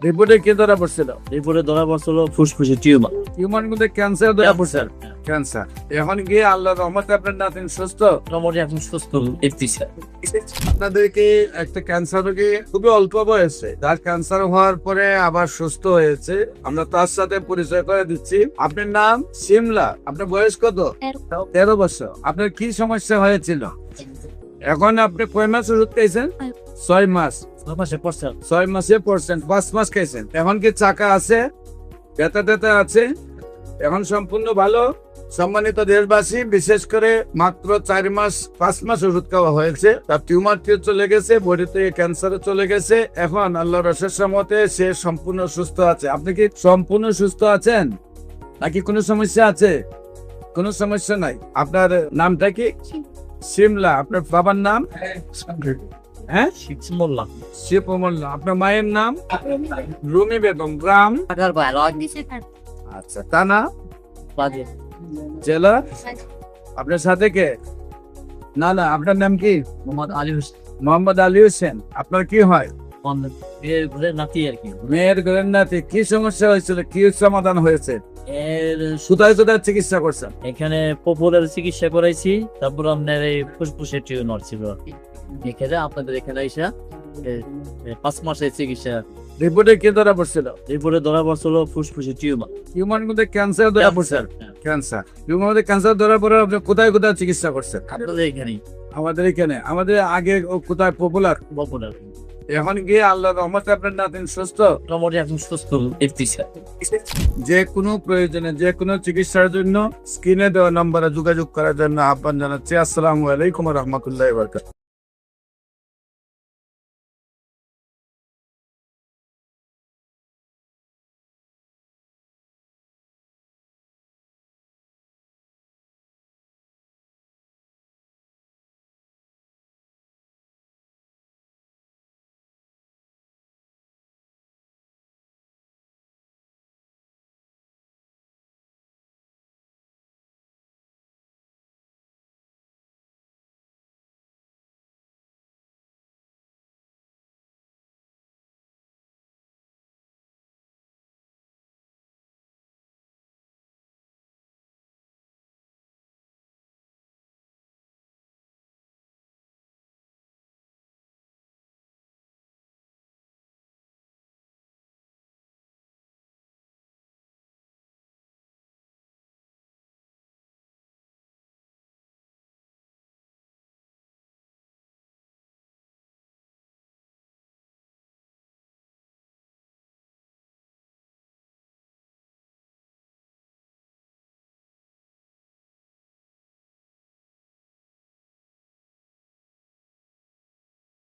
রিপোর্টে কি ধরা পড়ছিল? রিপোর্টে ধরা পড়ছিল ফুসফুসে টিউমার। টিউমার মধ্যে ক্যান্সার ধরা পড়ছে। ক্যান্সার এখন গিয়ে আল্লাহর রহমতে আপনার নাতিন সুস্থ। মোটামুটি এখন সুস্থ দেখতেছি। আপনাদেরকে একটা ক্যান্সার রোগী খুবই অল্প বয়সে, যার ক্যান্সার হওয়ার পরে আবার সুস্থ হয়েছে, আমরা তার সাথে পরিচয় করে দিচ্ছি। আপনার নাম সিমলা, আপনার বয়স কত? 13 বছর। আপনার কি সমস্যা হয়েছিল? এখন আপনি কয় মাস ওষুধ খাইছেন? 6 মাস। 6 মাসে পড়ছে। 6 মাসে পড়ছেন, 5 মাস খাইছেন। এখন কি চাকা আছে? ব্যথা ট্যাথা আছে? এখন সম্পূর্ণ ভালো। সম্মানিত দেশবাসী, বিশেষ করে মাত্র 4 মাস 5 মাস ওষুধ খাওয়া হয়েছে, তার টিউমার চলে গেছে, বডি থেকে ক্যান্সারে চলে গেছে। এখন আল্লাহর অশেষ রহমতে সে সম্পূর্ণ সুস্থ আছে। আপনি কি সম্পূর্ণ সুস্থ আছেন নাকি কোনো সমস্যা আছে? কোনো সমস্যা নাই। আপনার নামটা কি? সিমলা। আপনার বাবার নাম? হ্যাঁ, মোল্লা। শিব মোল্লা। আপনার মায়ের নাম? রুমি বেগম। গ্রাম? আচ্ছা, থানা? জেলা? আপনার সাথে কে? না, আপনার নাম কি? মোহাম্মদ আলী হোসেন। মোহাম্মদ আলী হোসেন। আপনার কি হয়? নাতি আর কি। মেয়ের ঘরের নাতি। কি সমস্যা হয়েছিল, কি সমাধান হয়েছে? এর কোথায় কোথায় চিকিৎসা করছেন? এখানে পপুলার চিকিৎসা করাইছি, তারপর আপনার এই ফুসফুসের টিউমার ছিল। এখানে আপনাদের এখানে আইসা 5 মাসের চিকিৎসা। রিপোর্টে কি ধরা পড়ছিল? রিপোর্টে ধরা পড়ছিল ফুসফুসে টিউমার। টিউমার মধ্যে ক্যান্সার ধরা পড়ছে। ক্যান্সার। টিউমার মধ্যে ক্যান্সার ধরা পড়ে আপনি কোথায় কোথায় চিকিৎসা করছেন? আপনাদের এখানেই আমাদের এখানে। আমাদের আগে কোথায় পপুলার? পপুলার। এখন গিয়ে আল্লাহর রহমতে আপনার নাতিন সুস্থ। মোটামুটি এখন সুস্থ দেখতেছি। যে কোনো প্রয়োজনে, যে কোনো চিকিৎসার জন্য স্ক্রিনে দেওয়া নম্বরে যোগাযোগ করার জন্য আহ্বান জানাচ্ছি। আসসালামু আলাইকুম ওয়া রাহমাতুল্লাহি ওয়া বারাকাতুহু।